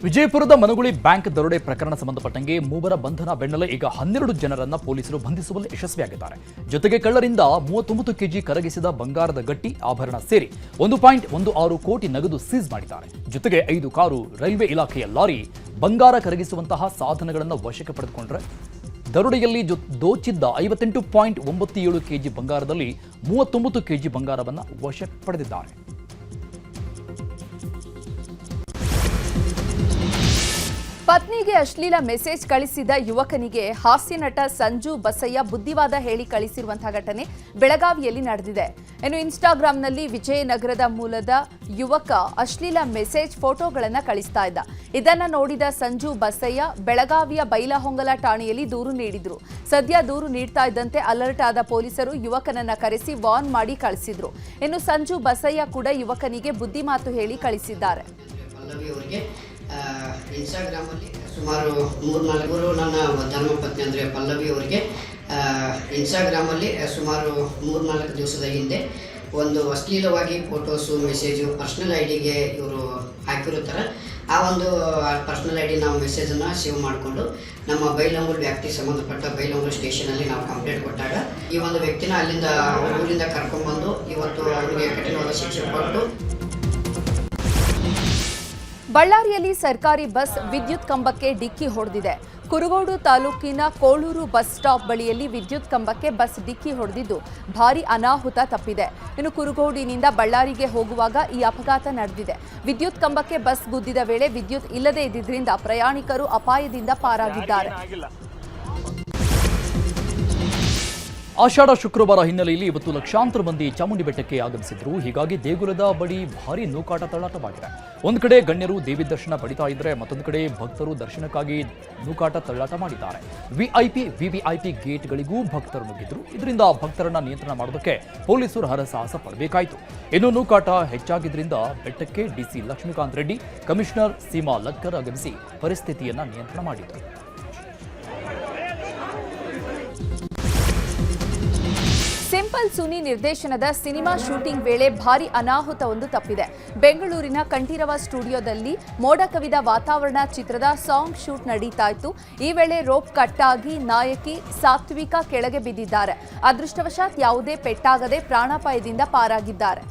ವಿಜಯಪುರದ ಮನಗುಳಿ ಬ್ಯಾಂಕ್ ದರೋಡೆ ಪ್ರಕರಣ ಸಂಬಂಧಪಟ್ಟಂಗೆ ಮೂವರ ಬಂಧನ ಬೆನ್ನಲ್ಲೇ ಈಗ 12 ಜನರನ್ನ ಪೊಲೀಸರು ಬಂಧಿಸುವಲ್ಲಿ ಯಶಸ್ವಿಯಾಗಿದ್ದಾರೆ. ಜೊತೆಗೆ ಕಳ್ಳರಿಂದ 39 ಕೆಜಿ ಕರಗಿಸಿದ ಬಂಗಾರದ ಗಟ್ಟಿ ಆಭರಣ ಸೇರಿ 1.16 ಕೋಟಿ ನಗದು ಸೀಸ್ ಮಾಡಿದ್ದಾರೆ. ಜೊತೆಗೆ 5 ಕಾರು, ರೈಲ್ವೆ ಇಲಾಖೆಯ ಲಾರಿ, ಬಂಗಾರ ಕರಗಿಸುವಂತಹ ಸಾಧನಗಳನ್ನು ವಶಕ್ಕೆ ಪಡೆದುಕೊಂಡ್ರೆ ದರೋಡೆಯಲ್ಲಿ ದೋಚಿದ್ದ 58.97 ಕೆಜಿ ಬಂಗಾರದಲ್ಲಿ 39 ಕೆಜಿ ಬಂಗಾರವನ್ನು ವಶಕ್ಕೆ ಪಡೆದಿದ್ದಾರೆ. ಪತ್ನಿಗೆ ಅಶ್ಲೀಲ ಮೆಸೇಜ್ ಕಳಿಸಿದ ಯುವಕನಿಗೆ ಹಾಸ್ಯ ನಟ ಸಂಜು ಬಸಯ್ಯ ಬುದ್ಧಿವಾದ ಹೇಳಿ ಕಳಿಸಿರುವಂತಹ ಘಟನೆ ಬೆಳಗಾವಿಯಲ್ಲಿ ನಡೆದಿದೆ. ಇನ್ನು ಇನ್ಸ್ಟಾಗ್ರಾಂನಲ್ಲಿ ವಿಜಯನಗರದ ಮೂಲದ ಯುವಕ ಅಶ್ಲೀಲ ಮೆಸೇಜ್ ಫೋಟೋಗಳನ್ನು ಕಳಿಸ್ತಾ ಇದ್ದ. ಇದನ್ನ ನೋಡಿದ ಸಂಜು ಬಸಯ್ಯ ಬೆಳಗಾವಿಯ ಬೈಲಹೊಂಗಲ ಠಾಣೆಯಲ್ಲಿ ದೂರು ನೀಡಿದ್ರು. ಸದ್ಯ ದೂರು ನೀಡ್ತಾ ಇದ್ದಂತೆ ಅಲರ್ಟ್ ಆದ ಪೊಲೀಸರು ಯುವಕನನ್ನ ಕರೆಸಿ ವಾರ್ನ್ ಮಾಡಿ ಕಳಿಸಿದ್ರು. ಇನ್ನು ಸಂಜು ಬಸಯ್ಯ ಕೂಡ ಯುವಕನಿಗೆ ಬುದ್ಧಿಮಾತು ಹೇಳಿ ಕಳಿಸಿದ್ದಾರೆ. ಇನ್ಸ್ಟಾಗ್ರಾಮಲ್ಲಿ ಸುಮಾರು 3-4 ನನ್ನ ಧರ್ಮಪತ್ನಿ ಅಂದರೆ ಪಲ್ಲವಿ ಅವರಿಗೆ ಇನ್ಸ್ಟಾಗ್ರಾಮಲ್ಲಿ ಸುಮಾರು 3-4 ದಿವಸದ ಹಿಂದೆ ಒಂದು ಅಶ್ಲೀಲವಾಗಿ ಫೋಟೋಸು, ಮೆಸೇಜು ಪರ್ಸ್ನಲ್ ಐಡಿಗೆ ಇವರು ಹಾಕಿರುತ್ತಾರೆ. ಆ ಒಂದು ಪರ್ಸ್ನಲ್ ಐಡಿ ನಾವು ಮೆಸೇಜನ್ನು ಸೇವ್ ಮಾಡಿಕೊಂಡು ನಮ್ಮ ಬೈಲಹೊಂಗಲ ವ್ಯಾಪ್ತಿಗೆ ಸಂಬಂಧಪಟ್ಟ ಬೈಲಹೊಂಗಲ ಸ್ಟೇಷನಲ್ಲಿ ನಾವು ಕಂಪ್ಲೇಂಟ್ ಕೊಟ್ಟಾಗ ಈ ಒಂದು ವ್ಯಕ್ತಿನ ಅಲ್ಲಿಂದ ಊರಿಂದ ಕರ್ಕೊಂಡ್ಬಂದು ಇವತ್ತು ಅವರಿಗೆ ಕಠಿಣವಾದ ಶಿಕ್ಷೆ ಕೊಟ್ಟು. ಬಳ್ಳಾರಿಯಲ್ಲಿ ಸರ್ಕಾರಿ ಬಸ್ ವಿದ್ಯುತ್ ಕಂಬಕ್ಕೆ ಡಿಕ್ಕಿ ಹೊಡೆದಿದೆ. ಕುರುಗೋಡು ತಾಲೂಕಿನ ಕೋಳೂರು ಬಸ್ ಸ್ಟಾಪ್ ಬಳಿಯಲ್ಲಿ ವಿದ್ಯುತ್ ಕಂಬಕ್ಕೆ ಬಸ್ ಡಿಕ್ಕಿ ಹೊಡೆದಿದ್ದು ಭಾರೀ ಅನಾಹುತ ತಪ್ಪಿದೆ. ಇನ್ನು ಕುರುಗೋಡಿನಿಂದ ಬಳ್ಳಾರಿಗೆ ಹೋಗುವಾಗ ಈ ಅಪಘಾತ ನಡೆದಿದೆ. ವಿದ್ಯುತ್ ಕಂಬಕ್ಕೆ ಬಸ್ ಗುದ್ದಿದ ವೇಳೆ ವಿದ್ಯುತ್ ಇಲ್ಲದೇ ಇದ್ದಿದ್ದರಿಂದ ಪ್ರಯಾಣಿಕರು ಅಪಾಯದಿಂದ ಪಾರಾಗಿದ್ದಾರೆ. ಆಷಾಢ ಶುಕ್ರವಾರ ಹಿನ್ನೆಲೆಯಲ್ಲಿ ಇವತ್ತು ಲಕ್ಷಾಂತರ ಮಂದಿ ಚಾಮುಂಡಿ ಬೆಟ್ಟಕ್ಕೆ ಆಗಮಿಸಿದ್ರು. ಹೀಗಾಗಿ ದೇಗುಲದ ಬಳಿ ಭಾರೀ ನೂಕಾಟ ತಳ್ಳಾಟವಾಗಿದೆ. ಒಂದು ಕಡೆ ಗಣ್ಯರು ದೇವಿ ದರ್ಶನ ಪಡಿತಾ ಇದ್ರೆ, ಮತ್ತೊಂದು ಕಡೆ ಭಕ್ತರು ದರ್ಶನಕ್ಕಾಗಿ ನೂಕಾಟ ತಳ್ಳಾಟ ಮಾಡಿದ್ದಾರೆ. ವಿವಿಐಪಿ ಗೇಟ್ಗಳಿಗೂ ಭಕ್ತರು ನುಗ್ಗಿದ್ರು. ಇದರಿಂದ ಭಕ್ತರನ್ನ ನಿಯಂತ್ರಣ ಮಾಡೋದಕ್ಕೆ ಪೊಲೀಸರು ಹರಸಾಹಸ ಪಡಬೇಕಾಯಿತು. ಇನ್ನು ನೂಕಾಟ ಹೆಚ್ಚಾಗಿದ್ದರಿಂದ ಬೆಟ್ಟಕ್ಕೆ ಡಿಸಿ ಲಕ್ಷ್ಮೀಕಾಂತ್ ರೆಡ್ಡಿ, ಕಮಿಷನರ್ ಸೀಮಾ ಲಟ್ಕರ್ ಆಗಮಿಸಿ ಪರಿಸ್ಥಿತಿಯನ್ನ ನಿಯಂತ್ರಣ ಮಾಡಿದರು. ಸಿಂಪಲ್ ಸುನಿ ನಿರ್ದೇಶನದ ಸಿನಿಮಾ ಶೂಟಿಂಗ್ ವೇಳೆ ಭಾರೀ ಅನಾಹುತವೊಂದು ತಪ್ಪಿದೆ. ಬೆಂಗಳೂರಿನ ಕಂಠೀರವ ಸ್ಟುಡಿಯೋದಲ್ಲಿ ಮೋಡ ಕವಿದ ವಾತಾವರಣ ಚಿತ್ರದ ಸಾಂಗ್ ಶೂಟ್ ನಡೀತಾ ಇತ್ತು. ಈ ವೇಳೆ ರೋಪ್ ಕಟ್ ಆಗಿ ನಾಯಕಿ ಸಾತ್ವಿಕಾ ಕೆಳಗೆ ಬಿದ್ದಿದ್ದಾರೆ. ಅದೃಷ್ಟವಶಾತ್ ಯಾವುದೇ ಪೆಟ್ಟಾಗದೆ ಪ್ರಾಣಾಪಾಯದಿಂದ ಪಾರಾಗಿದ್ದಾರೆ.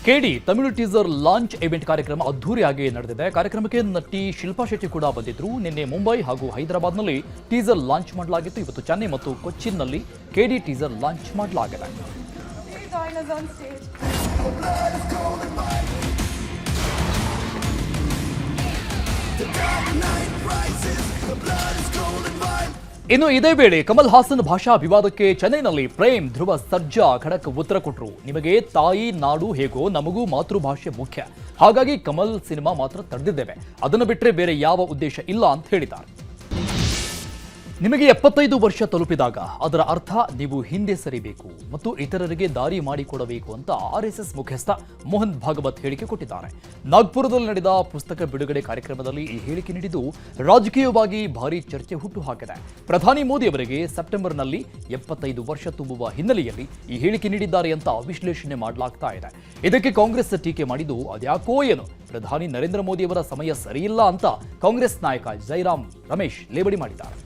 ಕೆಡಿ ತಮಿಳು ಟೀಸರ್ ಲಾಂಚ್ ಇವೆಂಟ್ ಕಾರ್ಯಕ್ರಮ ಅದ್ದೂರಿಯಾಗಿ ನಡೆದಿದೆ. ಕಾರ್ಯಕ್ರಮಕ್ಕೆ ನಟಿ ಶಿಲ್ಪಾ ಶೆಟ್ಟಿ ಕೂಡ ಬಂದಿದ್ರು. ನಿನ್ನೆ ಮುಂಬೈ ಹಾಗೂ ಹೈದರಾಬಾದ್ನಲ್ಲಿ ಟೀಸರ್ ಲಾಂಚ್ ಮಾಡಲಾಗಿತ್ತು. ಇವತ್ತು ಚೆನ್ನೈ ಮತ್ತು ಕೊಚ್ಚಿನ್ನಲ್ಲಿ ಕೆಡಿ ಟೀಸರ್ ಲಾಂಚ್ ಮಾಡಲಾಗಿದೆ. ಇನ್ನು ಇದೇ ವೇಳೆ ಕಮಲ್ ಹಾಸನ್ ಭಾಷಾ ವಿವಾದಕ್ಕೆ ಚೆನ್ನೈನಲ್ಲಿ ಪ್ರೇಮ್ ಧ್ರುವ ಸರ್ಜಾ ಖಡಕ್ ಉತ್ತರ ಕೊಟ್ಟರು. ನಿಮಗೆ ತಾಯಿ ನಾಡು ಹೇಗೋ ನಮಗೂ ಮಾತೃಭಾಷೆ ಮುಖ್ಯ, ಹಾಗಾಗಿ ಕಮಲ್ ಸಿನಿಮಾ ಮಾತ್ರ ತಡೆದಿದ್ದೇವೆ, ಅದನ್ನು ಬಿಟ್ಟರೆ ಬೇರೆ ಯಾವ ಉದ್ದೇಶ ಇಲ್ಲ ಅಂತ ಹೇಳಿದ್ದಾರೆ. ನಿಮಗೆ 75 ವರ್ಷ ತಲುಪಿದಾಗ ಅದರ ಅರ್ಥ ನೀವು ಹಿಂದೆ ಸರಿಬೇಕು ಮತ್ತು ಇತರರಿಗೆ ದಾರಿ ಮಾಡಿಕೊಡಬೇಕು ಅಂತ RSS ಮುಖ್ಯಸ್ಥ ಮೋಹನ್ ಭಾಗವತ್ ಹೇಳಿಕೆ ಕೊಟ್ಟಿದ್ದಾರೆ. ನಾಗ್ಪುರದಲ್ಲಿ ನಡೆದ ಪುಸ್ತಕ ಬಿಡುಗಡೆ ಕಾರ್ಯಕ್ರಮದಲ್ಲಿ ಈ ಹೇಳಿಕೆ ನೀಡಿದ್ದು ರಾಜಕೀಯವಾಗಿ ಭಾರೀ ಚರ್ಚೆ ಹುಟ್ಟುಹಾಕಿದೆ. ಪ್ರಧಾನಿ ಮೋದಿ ಅವರಿಗೆ ಸೆಪ್ಟೆಂಬರ್ನಲ್ಲಿ 75 ವರ್ಷ ತುಂಬುವ ಹಿನ್ನೆಲೆಯಲ್ಲಿ ಈ ಹೇಳಿಕೆ ನೀಡಿದ್ದಾರೆ ಅಂತ ವಿಶ್ಲೇಷಣೆ ಮಾಡಲಾಗ್ತಾ ಇದೆ. ಇದಕ್ಕೆ ಕಾಂಗ್ರೆಸ್ ಟೀಕೆ ಮಾಡಿದ್ದು ಅದ್ಯಾಕೋ ಏನು ಪ್ರಧಾನಿ ನರೇಂದ್ರ ಮೋದಿ ಅವರ ಸಮಯ ಸರಿಯಿಲ್ಲ ಅಂತ ಕಾಂಗ್ರೆಸ್ ನಾಯಕ ಜೈರಾಮ್ ರಮೇಶ್ ಲೇವಡಿ ಮಾಡಿದ್ದಾರೆ.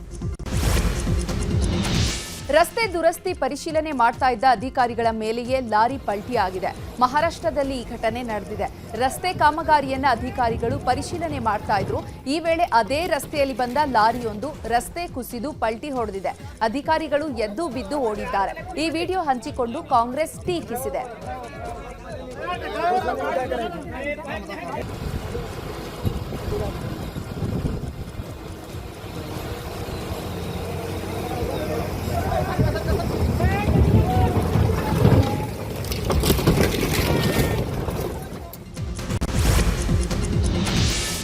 ರಸ್ತೆ ದುರಸ್ತಿ ಪರಿಶೀಲನೆ ಮಾಡ್ತಾ ಇದ್ದ ಅಧಿಕಾರಿಗಳ ಮೇಲೆಯೇ ಲಾರಿ ಪಲ್ಟಿಯಾಗಿದೆ. ಮಹಾರಾಷ್ಟ್ರದಲ್ಲಿ ಈ ಘಟನೆ ನಡೆದಿದೆ. ರಸ್ತೆ ಕಾಮಗಾರಿಯನ್ನ ಅಧಿಕಾರಿಗಳು ಪರಿಶೀಲನೆ ಮಾಡ್ತಾ ಇದ್ರು. ಈ ವೇಳೆ ಅದೇ ರಸ್ತೆಯಲ್ಲಿ ಬಂದ ಲಾರಿಯೊಂದು ರಸ್ತೆ ಕುಸಿದು ಪಲ್ಟಿ ಹೊಡೆದಿದೆ. ಅಧಿಕಾರಿಗಳು ಎದ್ದು ಬಿದ್ದು ಓಡಿದ್ದಾರೆ. ಈ ವಿಡಿಯೋ ಹಂಚಿಕೊಂಡು ಕಾಂಗ್ರೆಸ್ ಟೀಕಿಸಿದೆ.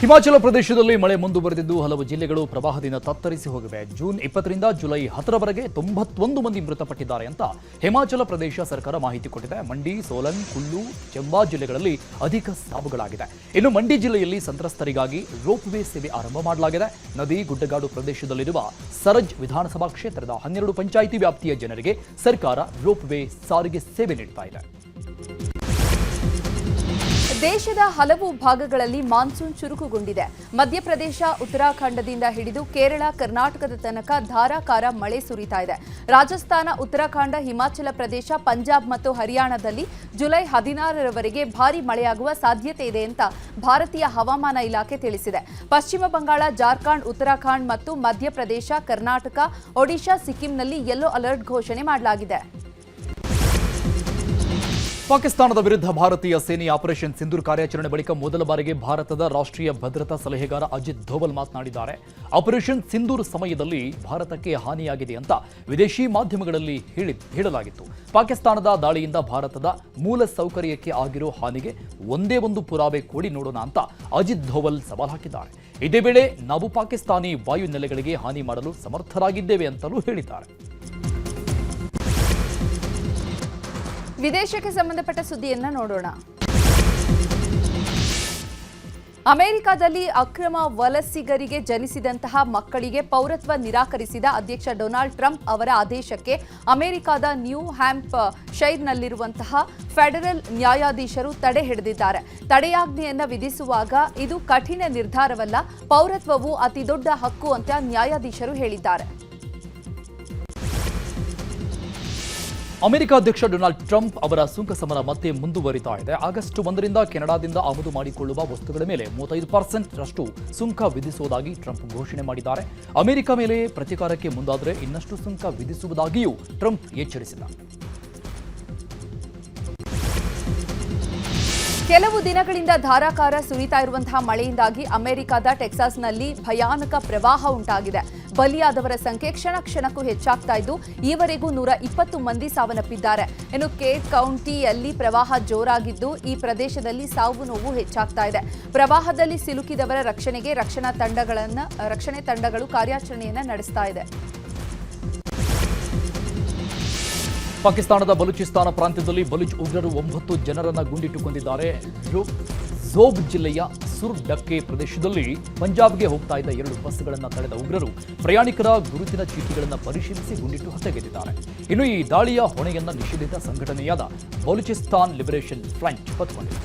ಹಿಮಾಚಲ ಪ್ರದೇಶದಲ್ಲಿ ಮಳೆ ಮುಂದುವರೆದಿದ್ದು ಹಲವು ಜಿಲ್ಲೆಗಳು ಪ್ರವಾಹದಿಂದ ತತ್ತರಿಸಿ ಹೋಗಿವೆ. ಜೂನ್ 20ರಿಂದ ಜುಲೈ 10ರವರೆಗೆ 91 ಮಂದಿ ಮೃತಪಟ್ಟಿದ್ದಾರೆ ಅಂತ ಹಿಮಾಚಲ ಪ್ರದೇಶ ಸರ್ಕಾರ ಮಾಹಿತಿ ಕೊಟ್ಟಿದೆ. ಮಂಡಿ, ಸೋಲನ್, ಕುಲ್ಲು, ಚಂಬಾ ಜಿಲ್ಲೆಗಳಲ್ಲಿ ಅಧಿಕ ಸಾವುಗಳಾಗಿದೆ. ಇನ್ನು ಮಂಡಿ ಜಿಲ್ಲೆಯಲ್ಲಿ ಸಂತ್ರಸ್ತರಿಗಾಗಿ ರೋಪ್ ವೇ ಸೇವೆ ಆರಂಭ ಮಾಡಲಾಗಿದೆ. ನದಿ ಗುಡ್ಡಗಾಡು ಪ್ರದೇಶದಲ್ಲಿರುವ ಸರಜ್ ವಿಧಾನಸಭಾ ಕ್ಷೇತ್ರದ 12 ಪಂಚಾಯಿತಿ ವ್ಯಾಪ್ತಿಯ ಜನರಿಗೆ ಸರ್ಕಾರ ರೋಪ್ ವೇ ಸಾರಿಗೆ ಸೇವೆ ನೀಡುತ್ತಾ ಇದೆ. ದೇಶದ ಹಲವು ಭಾಗಗಳಲ್ಲಿ ಮಾನ್ಸೂನ್ ಚುರುಕುಗೊಂಡಿದೆ. ಮಧ್ಯಪ್ರದೇಶ, ಉತ್ತರಾಖಂಡದಿಂದ ಹಿಡಿದು ಕೇರಳ, ಕರ್ನಾಟಕದ ತನಕ ಧಾರಾಕಾರ ಮಳೆ ಸುರಿತಾ ಇದೆ. ರಾಜಸ್ಥಾನ, ಉತ್ತರಾಖಂಡ, ಹಿಮಾಚಲ ಪ್ರದೇಶ, ಪಂಜಾಬ್ ಮತ್ತು ಹರಿಯಾಣದಲ್ಲಿ ಜುಲೈ 16ರವರೆಗೆ ಭಾರೀ ಮಳೆಯಾಗುವ ಸಾಧ್ಯತೆ ಇದೆ ಅಂತ ಭಾರತೀಯ ಹವಾಮಾನ ಇಲಾಖೆ ತಿಳಿಸಿದೆ. ಪಶ್ಚಿಮ ಬಂಗಾಳ, ಜಾರ್ಖಂಡ್, ಉತ್ತರಾಖಂಡ್ ಮತ್ತು ಮಧ್ಯಪ್ರದೇಶ, ಕರ್ನಾಟಕ, ಒಡಿಶಾ, ಸಿಕ್ಕಿಂನಲ್ಲಿ ಯೆಲ್ಲೋ ಅಲರ್ಟ್ ಘೋಷಣೆ ಮಾಡಲಾಗಿದೆ. ಪಾಕಿಸ್ತಾನದ ವಿರುದ್ಧ ಭಾರತೀಯ ಸೇನೆಯ ಆಪರೇಷನ್ ಸಿಂಧೂರ್ ಕಾರ್ಯಾಚರಣೆ ಬಳಿಕ ಮೊದಲ ಬಾರಿಗೆ ಭಾರತದ ರಾಷ್ಟ್ರೀಯ ಭದ್ರತಾ ಸಲಹೆಗಾರ ಅಜಿತ್ ಧೋವಲ್ ಮಾತನಾಡಿದ್ದಾರೆ. ಆಪರೇಷನ್ ಸಿಂಧೂರ್ ಸಮಯದಲ್ಲಿ ಭಾರತಕ್ಕೆ ಹಾನಿಯಾಗಿದೆ ಅಂತ ವಿದೇಶಿ ಮಾಧ್ಯಮಗಳಲ್ಲಿ ಹೇಳಲಾಗಿತ್ತು. ಪಾಕಿಸ್ತಾನದ ದಾಳಿಯಿಂದ ಭಾರತದ ಮೂಲ ಸೌಕರ್ಯಕ್ಕೆ ಆಗಿರೋ ಹಾನಿಗೆ ಒಂದೇ ಒಂದು ಪುರಾವೆ ಕೊಡಿ ನೋಡೋಣ ಅಂತ ಅಜಿತ್ ಧೋವಲ್ ಸವಾಲ್ ಹಾಕಿದ್ದಾರೆ. ಇದೇ ವೇಳೆ ನಾವು ಪಾಕಿಸ್ತಾನಿ ವಾಯು ನೆಲೆಗಳಿಗೆ ಹಾನಿ ಮಾಡಲು ಸಮರ್ಥರಾಗಿದ್ದೇವೆ ಅಂತಲೂ ಹೇಳಿದ್ದಾರೆ. ವಿದೇಶಕ್ಕೆ ಸಂಬಂಧಪಟ್ಟ ಸುದ್ದಿಯನ್ನ ನೋಡೋಣ. ಅಮೆರಿಕದಲ್ಲಿ ಅಕ್ರಮ ವಲಸಿಗರಿಗೆ ಜನಿಸಿದಂತಹ ಮಕ್ಕಳಿಗೆ ಪೌರತ್ವ ನಿರಾಕರಿಸಿದ ಅಧ್ಯಕ್ಷ ಡೊನಾಲ್ಡ್ ಟ್ರಂಪ್ ಅವರ ಆದೇಶಕ್ಕೆ ಅಮೆರಿಕದ ನ್ಯೂ ಹ್ಯಾಂಪ್ ಶೈರ್ನಲ್ಲಿರುವಂತಹ ಫೆಡರಲ್ ನ್ಯಾಯಾಧೀಶರು ತಡೆ ಹಿಡಿದಿದ್ದಾರೆ. ತಡೆಯಾಜ್ಞೆಯನ್ನ ವಿಧಿಸುವಾಗ ಇದು ಕಠಿಣ ನಿರ್ಧಾರವಲ್ಲ, ಪೌರತ್ವವು ಅತಿದೊಡ್ಡ ಹಕ್ಕು ಅಂತ ನ್ಯಾಯಾಧೀಶರು ಹೇಳಿದ್ದಾರೆ. ಅಮೆರಿಕ ಅಧ್ಯಕ್ಷ ಡೊನಾಲ್ಡ್ ಟ್ರಂಪ್ ಅವರ ಸುಂಕ ಸಮರ ಮತ್ತೆ ಮುಂದುವರಿತಾ ಇದೆ. ಆಗಸ್ಟ್ 1ರಿಂದ ಕೆನಡಾದಿಂದ ಆಮದು ಮಾಡಿಕೊಳ್ಳುವ ವಸ್ತುಗಳ ಮೇಲೆ 35% ರಷ್ಟು ಸುಂಕ ವಿಧಿಸುವುದಾಗಿ ಟ್ರಂಪ್ ಘೋಷಣೆ ಮಾಡಿದ್ದಾರೆ. ಅಮೆರಿಕ ಮೇಲೆ ಪ್ರತೀಕಾರಕ್ಕೆ ಮುಂದಾದರೆ ಇನ್ನಷ್ಟು ಸುಂಕ ವಿಧಿಸುವುದಾಗಿಯೂ ಟ್ರಂಪ್ ಎಚ್ಚರಿಸಿದ್ದಾರೆ. ಕೆಲವು ದಿನಗಳಿಂದ ಧಾರಾಕಾರ ಸುರಿತಾ ಇರುವಂತಹ ಮಳೆಯಿಂದಾಗಿ ಅಮೆರಿಕದ ಟೆಕ್ಸಾಸ್ನಲ್ಲಿ ಭಯಾನಕ ಪ್ರವಾಹ ಉಂಟಾಗಿದೆ. ಬಲಿಯಾದವರ ಸಂಖ್ಯೆ ಕ್ಷಣ ಕ್ಷಣಕ್ಕೂ ಹೆಚ್ಚಾಗ್ತಾ ಇದ್ದು ಈವರೆಗೂ 120 ಮಂದಿ ಸಾವನ್ನಪ್ಪಿದ್ದಾರೆ. ಇನ್ನು ಕೇಟ್ ಕೌಂಟಿಯಲ್ಲಿ ಪ್ರವಾಹ ಜೋರಾಗಿದ್ದು ಈ ಪ್ರದೇಶದಲ್ಲಿ ಸಾವು ನೋವು ಹೆಚ್ಚಾಗ್ತಾ ಇದೆ. ಪ್ರವಾಹದಲ್ಲಿ ಸಿಲುಕಿದವರ ರಕ್ಷಣೆಗೆ ರಕ್ಷಣೆ ತಂಡಗಳು ಕಾರ್ಯಾಚರಣೆಯನ್ನ ನಡೆಸ್ತಾ ಇದೆ. ಪಾಕಿಸ್ತಾನದ ಬಲೂಚಿಸ್ತಾನ ಪ್ರಾಂತ್ಯದಲ್ಲಿ ಬಲೂಚ್ ಉಗ್ರರು 9 ಜನರನ್ನ ಗುಂಡಿಟ್ಟು ಕೊಂದಿದ್ದಾರೆ. ಝೋಬ್ ಜಿಲ್ಲೆಯ ಸುರ್ ಡಕ್ಕೆ ಪ್ರದೇಶದಲ್ಲಿ ಪಂಜಾಬ್ಗೆ ಹೋಗ್ತಾ ಇದ್ದ 2 ಬಸ್ಗಳನ್ನು ತಡೆದ ಉಗ್ರರು ಪ್ರಯಾಣಿಕರ ಗುರುತಿನ ಚೀಟಿಗಳನ್ನು ಪರಿಶೀಲಿಸಿ ಗುಂಡಿಟ್ಟು ಹತ್ಯೆಗೈದಿದ್ದಾರೆ. ಇನ್ನು ಈ ದಾಳಿಯ ಹೊಣೆಯನ್ನ ನಿಷೇಧಿತ ಸಂಘಟನೆಯಾದ ಬಲೂಚಿಸ್ತಾನ್ ಲಿಬರೇಷನ್ ಫ್ರಂಟ್ ಹೊತ್ತುಕೊಂಡಿದೆ.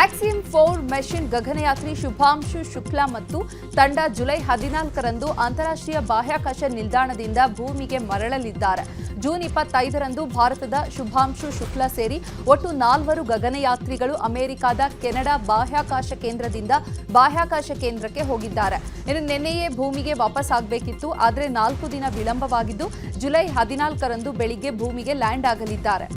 ಆಕ್ಸಿಯಂ 4 ಮೆಷಿನ್ ಗಗನಯಾತ್ರಿ ಶುಭಾಂಶು ಶುಕ್ಲಾ ಮತ್ತು ತಂಡ ಜುಲೈ 14ರಂದು ಅಂತಾರಾಷ್ಟ್ರೀಯ ಬಾಹ್ಯಾಕಾಶ ನಿಲ್ದಾಣದಿಂದ ಭೂಮಿಗೆ ಮರಳಲಿದ್ದಾರೆ. ಜೂನ್ 25ರಂದು ಭಾರತದ ಶುಭಾಂಶು ಶುಕ್ಲಾ ಸೇರಿ ಒಟ್ಟು 4 ಗಗನಯಾತ್ರಿಗಳು ಅಮೆರಿಕದ ಕೆನಡಾ ಬಾಹ್ಯಾಕಾಶ ಕೇಂದ್ರದಿಂದ ಬಾಹ್ಯಾಕಾಶ ಕೇಂದ್ರಕ್ಕೆ ಹೋಗಿದ್ದಾರೆ. ಇನ್ನು ನಿನ್ನೆಯೇ ಭೂಮಿಗೆ ವಾಪಸ್ ಆಗಬೇಕಿತ್ತು, ಆದರೆ 4 ದಿನ ವಿಳಂಬವಾಗಿದ್ದು ಜುಲೈ 14ರಂದು ಬೆಳಿಗ್ಗೆ ಭೂಮಿಗೆ ಲ್ಯಾಂಡ್ ಆಗಲಿದ್ದಾರೆ.